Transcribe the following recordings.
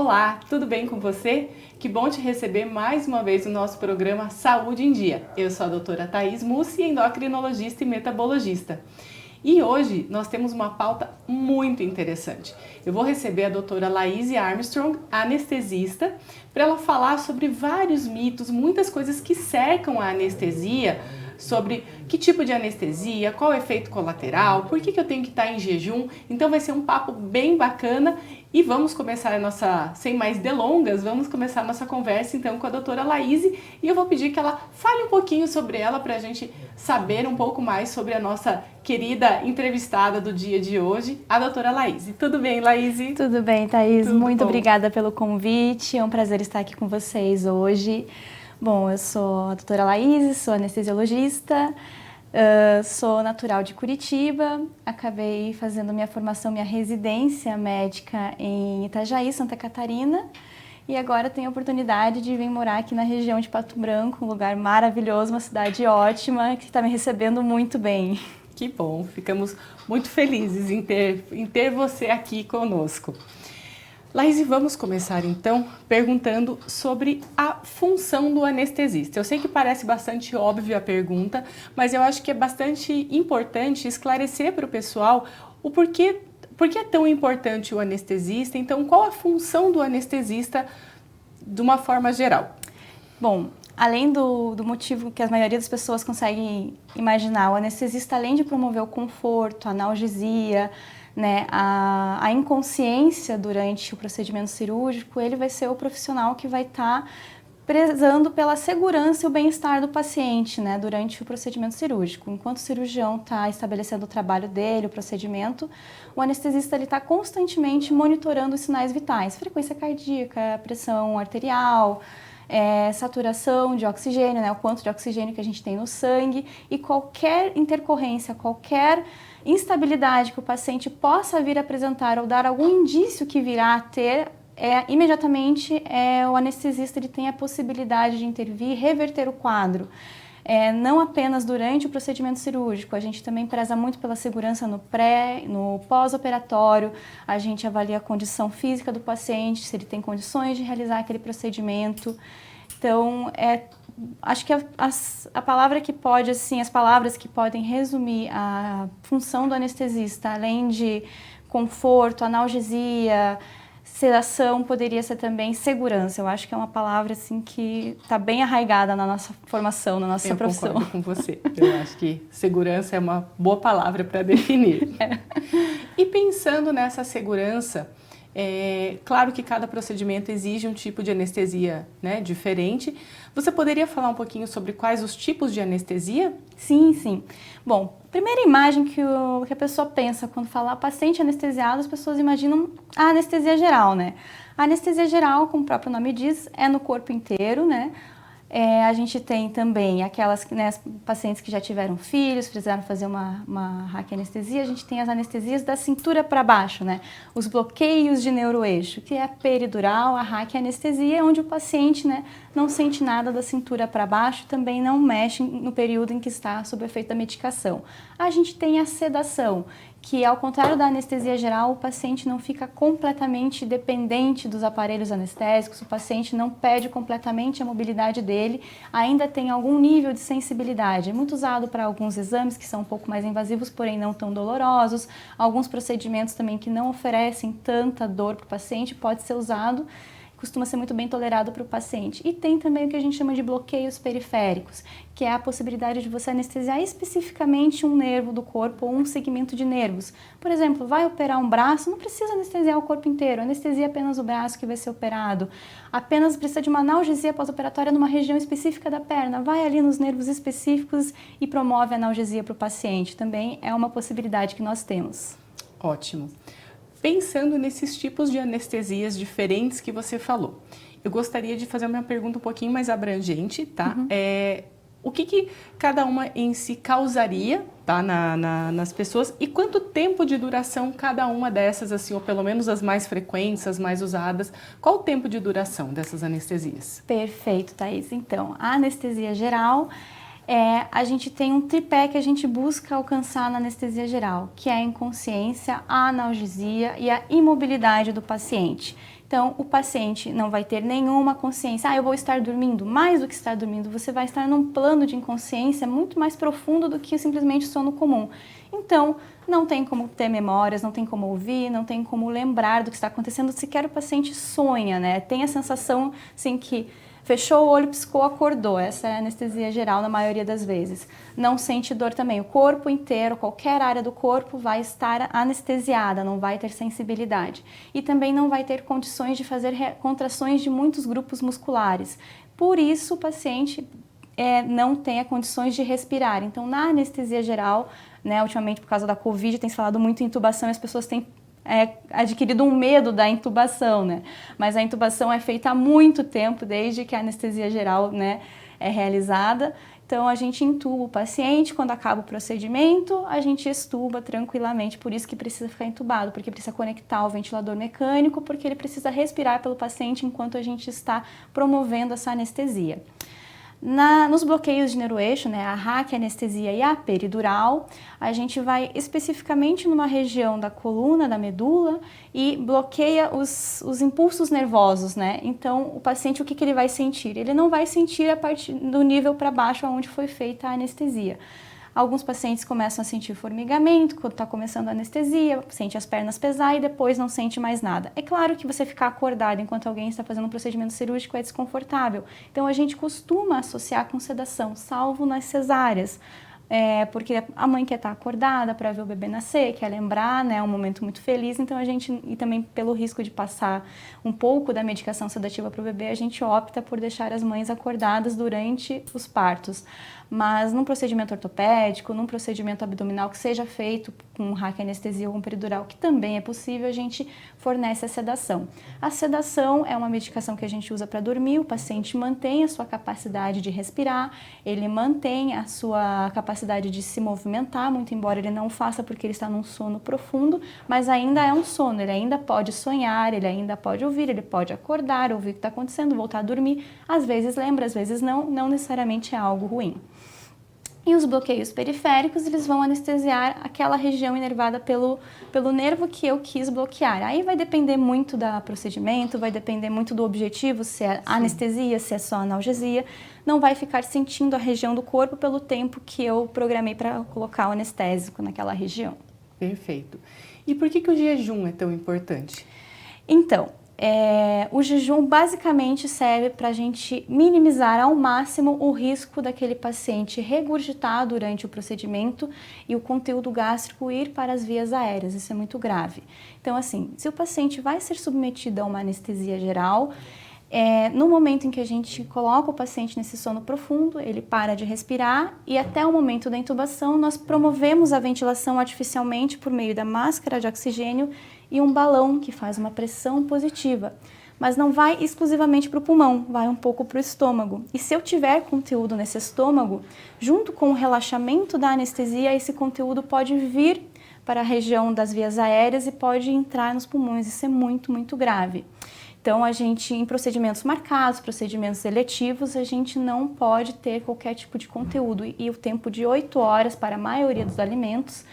Olá, tudo bem com você? Que bom te receber mais uma vez no nosso programa Saúde em Dia. Eu sou a doutora Thaís Mussi, endocrinologista e metabologista. E hoje nós temos uma pauta muito interessante. Eu vou receber a doutora Laíse Armstrong, anestesista, para ela falar sobre vários mitos, muitas coisas que cercam a anestesia, sobre que tipo de anestesia, qual é o efeito colateral, por que eu tenho que estar em jejum. Então vai ser um papo bem bacana e vamos começar a nossa, sem mais delongas, vamos começar a nossa conversa então com a doutora Laíse e eu vou pedir que ela fale um pouquinho sobre ela para a gente saber um pouco mais sobre a nossa querida entrevistada do dia de hoje, a doutora Laíse. Tudo bem, Laíse? Tudo bem, Thaís. Tudo Muito bom. Obrigada pelo convite. É um prazer estar aqui com vocês hoje. Bom, eu sou a doutora Laíse, sou anestesiologista, sou natural de Curitiba, acabei fazendo minha formação, minha residência médica em Itajaí, Santa Catarina, e agora tenho a oportunidade de vir morar aqui na região de Pato Branco, um lugar maravilhoso, uma cidade ótima, que está me recebendo muito bem. Que bom, ficamos muito felizes em ter você aqui conosco. Laíse, vamos começar então perguntando sobre a função do anestesista. Eu sei que parece bastante óbvia a pergunta, mas eu acho que é bastante importante esclarecer para o pessoal o porquê é tão importante o anestesista. Então, qual a função do anestesista de uma forma geral? Bom, além do motivo que a maioria das pessoas conseguem imaginar, o anestesista, além de promover o conforto, a analgesia, né, a inconsciência durante o procedimento cirúrgico, ele vai ser o profissional que vai estar prezando pela segurança e o bem-estar do paciente, né, durante o procedimento cirúrgico. Enquanto o cirurgião está estabelecendo o trabalho dele, o procedimento, o anestesista está constantemente monitorando os sinais vitais, frequência cardíaca, pressão arterial, saturação de oxigênio, né, o quanto de oxigênio que a gente tem no sangue, e qualquer intercorrência, qualquer instabilidade que o paciente possa vir a apresentar ou dar algum indício que virá a ter, imediatamente o anestesista ele tem a possibilidade de intervir e reverter o quadro. Não apenas durante o procedimento cirúrgico, a gente também preza muito pela segurança no pós-operatório, a gente avalia a condição física do paciente, se ele tem condições de realizar aquele procedimento. Então, acho que a palavra que pode, assim, as palavras que podem resumir a função do anestesista, além de conforto, analgesia, sedação, poderia ser também segurança. Eu acho que é uma palavra assim que está bem arraigada na nossa formação, na nossa profissão. Eu concordo com você. Eu acho que segurança é uma boa palavra para definir. E pensando nessa segurança, claro que cada procedimento exige um tipo de anestesia, né, diferente. Você poderia falar um pouquinho sobre quais os tipos de anestesia? Sim, sim. Bom, primeira imagem que a pessoa pensa quando fala paciente anestesiado, as pessoas imaginam a anestesia geral, né? A anestesia geral, como o próprio nome diz, é no corpo inteiro, né? A gente tem também aquelas pacientes que já tiveram filhos, precisaram fazer uma raquianestesia. A gente tem as anestesias da cintura para baixo, né? Os bloqueios de neuroeixo, que é a peridural, a raquianestesia, onde o paciente, né, não sente nada da cintura para baixo, também não mexe no período em que está sob o efeito da medicação. A gente tem a sedação, que ao contrário da anestesia geral, o paciente não fica completamente dependente dos aparelhos anestésicos, o paciente não perde completamente a mobilidade dele, ainda tem algum nível de sensibilidade. É muito usado para alguns exames que são um pouco mais invasivos, porém não tão dolorosos, alguns procedimentos também que não oferecem tanta dor para o paciente, pode ser usado. Costuma ser muito bem tolerado para o paciente. E tem também o que a gente chama de bloqueios periféricos, que é a possibilidade de você anestesiar especificamente um nervo do corpo ou um segmento de nervos. Por exemplo, vai operar um braço, não precisa anestesiar o corpo inteiro, anestesia apenas o braço que vai ser operado. Apenas precisa de uma analgesia pós-operatória numa região específica da perna, vai ali nos nervos específicos e promove a analgesia para o paciente. Também é uma possibilidade que nós temos. Ótimo. Pensando nesses tipos de anestesias diferentes que você falou, eu gostaria de fazer uma pergunta um pouquinho mais abrangente, tá? Uhum. O que cada uma em si causaria, tá, nas pessoas e quanto tempo de duração cada uma dessas, assim, ou pelo menos as mais frequentes, as mais usadas, qual o tempo de duração dessas anestesias? Perfeito, Thaís. Então, a anestesia geral, a gente tem um tripé que a gente busca alcançar na anestesia geral, que é a inconsciência, a analgesia e a imobilidade do paciente. Então, o paciente não vai ter nenhuma consciência, eu vou estar dormindo. Mais do que estar dormindo, você vai estar num plano de inconsciência muito mais profundo do que simplesmente sono comum. Então, não tem como ter memórias, não tem como ouvir, não tem como lembrar do que está acontecendo, sequer o paciente sonha, né? Tem a sensação, assim, que fechou o olho, piscou, acordou. Essa é a anestesia geral na maioria das vezes. Não sente dor também. O corpo inteiro, qualquer área do corpo vai estar anestesiada, não vai ter sensibilidade. E também não vai ter condições de fazer contrações de muitos grupos musculares. Por isso, o paciente não tem condições de respirar. Então, na anestesia geral, né, ultimamente por causa da Covid, tem se falado muito em intubação e as pessoas têm adquirido um medo da intubação, né? Mas a intubação é feita há muito tempo, desde que a anestesia geral, né, é realizada. Então, a gente intuba o paciente, quando acaba o procedimento, a gente extuba tranquilamente, por isso que precisa ficar intubado, porque precisa conectar o ventilador mecânico, porque ele precisa respirar pelo paciente enquanto a gente está promovendo essa anestesia. Nos bloqueios de neuroeixo, né, a raquianestesia e a peridural, a gente vai especificamente numa região da coluna, da medula, e bloqueia os impulsos nervosos, né? Então, o paciente, o que ele vai sentir? Ele não vai sentir a partir do nível para baixo onde foi feita a anestesia. Alguns pacientes começam a sentir formigamento quando está começando a anestesia, sente as pernas pesar e depois não sente mais nada. É claro que você ficar acordado enquanto alguém está fazendo um procedimento cirúrgico é desconfortável. Então a gente costuma associar com sedação, salvo nas cesáreas. Porque a mãe quer estar acordada para ver o bebê nascer, quer lembrar, né, um momento muito feliz, então a gente, e também pelo risco de passar um pouco da medicação sedativa para o bebê, a gente opta por deixar as mães acordadas durante os partos. Mas num procedimento ortopédico, num procedimento abdominal que seja feito com raquianestesia ou com peridural, que também é possível, a gente fornece a sedação. A sedação é uma medicação que a gente usa para dormir, o paciente mantém a sua capacidade de respirar, ele mantém a sua capacidade de se movimentar, muito embora ele não o faça porque ele está num sono profundo, mas ainda é um sono, ele ainda pode sonhar, ele ainda pode ouvir, ele pode acordar, ouvir o que está acontecendo, voltar a dormir, às vezes lembra, às vezes não necessariamente é algo ruim. E os bloqueios periféricos, eles vão anestesiar aquela região inervada pelo nervo que eu quis bloquear. Aí vai depender muito do procedimento, vai depender muito do objetivo, se é anestesia, se é só analgesia. Não vai ficar sentindo a região do corpo pelo tempo que eu programei para colocar o anestésico naquela região. Perfeito. E por que o jejum é tão importante? Então, o jejum basicamente serve para a gente minimizar ao máximo o risco daquele paciente regurgitar durante o procedimento e o conteúdo gástrico ir para as vias aéreas. Isso é muito grave. Então, assim, se o paciente vai ser submetido a uma anestesia geral, no momento em que a gente coloca o paciente nesse sono profundo, ele para de respirar e até o momento da intubação nós promovemos a ventilação artificialmente por meio da máscara de oxigênio e um balão que faz uma pressão positiva. Mas não vai exclusivamente para o pulmão, vai um pouco para o estômago. E se eu tiver conteúdo nesse estômago, junto com o relaxamento da anestesia, esse conteúdo pode vir para a região das vias aéreas e pode entrar nos pulmões. Isso é muito, muito grave. Então, a gente, em procedimentos marcados, procedimentos eletivos, a gente não pode ter qualquer tipo de conteúdo. E o tempo de 8 horas para a maioria dos alimentos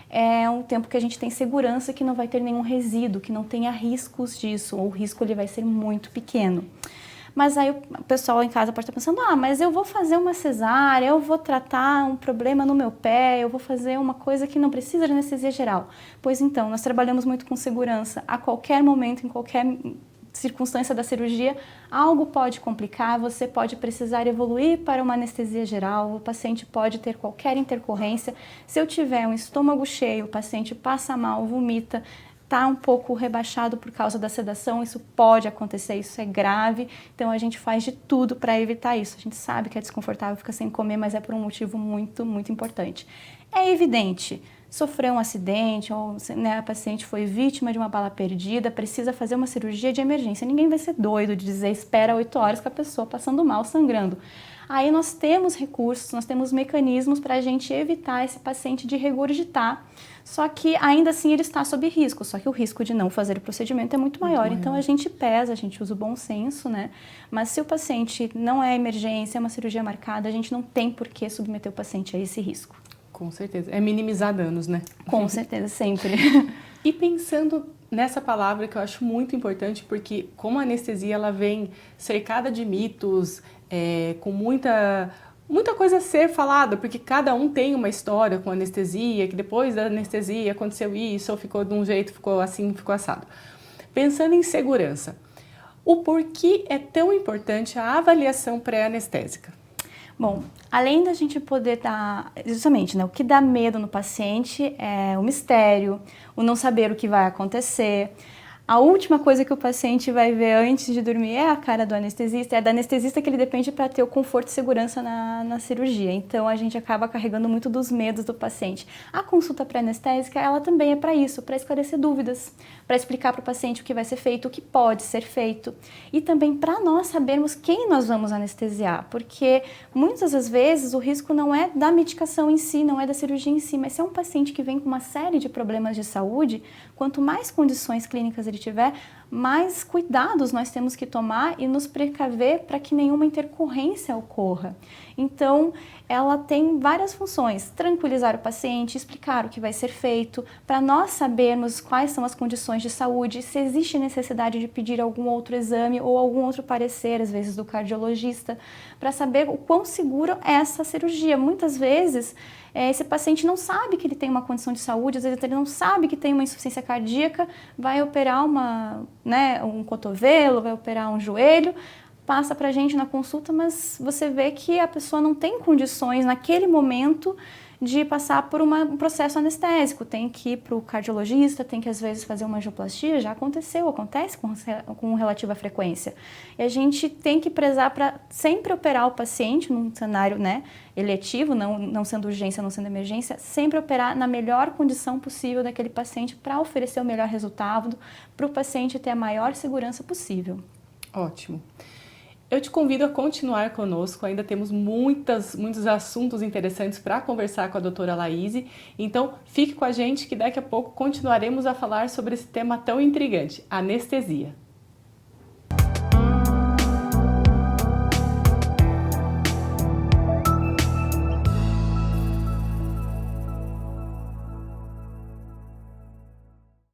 é um tempo que a gente tem segurança que não vai ter nenhum resíduo, que não tenha riscos disso, ou o risco ele vai ser muito pequeno. Mas aí o pessoal em casa pode estar pensando, mas eu vou fazer uma cesárea, eu vou tratar um problema no meu pé, eu vou fazer uma coisa que não precisa de anestesia geral. Pois então, nós trabalhamos muito com segurança, a qualquer momento, em qualquer circunstância da cirurgia, algo pode complicar, você pode precisar evoluir para uma anestesia geral, o paciente pode ter qualquer intercorrência. Se eu tiver um estômago cheio, o paciente passa mal, vomita, está um pouco rebaixado por causa da sedação, isso pode acontecer, isso é grave, então a gente faz de tudo para evitar isso. A gente sabe que é desconfortável ficar sem comer, mas é por um motivo muito, muito importante. É evidente, sofreu um acidente ou a paciente foi vítima de uma bala perdida, precisa fazer uma cirurgia de emergência. Ninguém vai ser doido de dizer espera 8 horas com a pessoa passando mal, sangrando. Aí nós temos recursos, nós temos mecanismos para a gente evitar esse paciente de regurgitar, só que ainda assim ele está sob risco, só que o risco de não fazer o procedimento é muito maior. Então a gente pesa, a gente usa o bom senso, né? Mas se o paciente não é emergência, é uma cirurgia marcada, a gente não tem por que submeter o paciente a esse risco. Com certeza. É minimizar danos, né? Com certeza, sempre. E pensando nessa palavra que eu acho muito importante, porque como a anestesia ela vem cercada de mitos, com muita coisa a ser falada, porque cada um tem uma história com anestesia, que depois da anestesia aconteceu isso, ou ficou de um jeito, ficou assim, ficou assado. Pensando em segurança, o porquê é tão importante a avaliação pré-anestésica? Bom, além da gente poder dar, justamente, né, o que dá medo no paciente é o mistério, o não saber o que vai acontecer. A última coisa que o paciente vai ver antes de dormir é a cara do anestesista, é da anestesista que ele depende para ter o conforto e segurança na cirurgia. Então, a gente acaba carregando muito dos medos do paciente. A consulta pré-anestésica, ela também é para isso, para esclarecer dúvidas, para explicar para o paciente o que vai ser feito, o que pode ser feito. E também para nós sabermos quem nós vamos anestesiar, porque muitas das vezes o risco não é da medicação em si, não é da cirurgia em si, mas se é um paciente que vem com uma série de problemas de saúde, quanto mais condições clínicas ele tiver, mais cuidados nós temos que tomar e nos precaver para que nenhuma intercorrência ocorra. Então, ela tem várias funções: tranquilizar o paciente, explicar o que vai ser feito, para nós sabermos quais são as condições de saúde, se existe necessidade de pedir algum outro exame ou algum outro parecer, às vezes do cardiologista, para saber o quão seguro é essa cirurgia. Muitas vezes, esse paciente não sabe que ele tem uma condição de saúde, às vezes ele não sabe que tem uma insuficiência cardíaca, vai operar um cotovelo, vai operar um joelho, passa pra gente na consulta, mas você vê que a pessoa não tem condições naquele momento de passar por um processo anestésico, tem que ir para o cardiologista, tem que às vezes fazer uma angioplastia, já acontece com relativa frequência. E a gente tem que prezar para sempre operar o paciente num cenário, né, eletivo, não sendo urgência, não sendo emergência, sempre operar na melhor condição possível daquele paciente para oferecer o melhor resultado, para o paciente ter a maior segurança possível. Ótimo. Eu te convido a continuar conosco, ainda temos muitos assuntos interessantes para conversar com a doutora Laíse, então fique com a gente que daqui a pouco continuaremos a falar sobre esse tema tão intrigante, anestesia.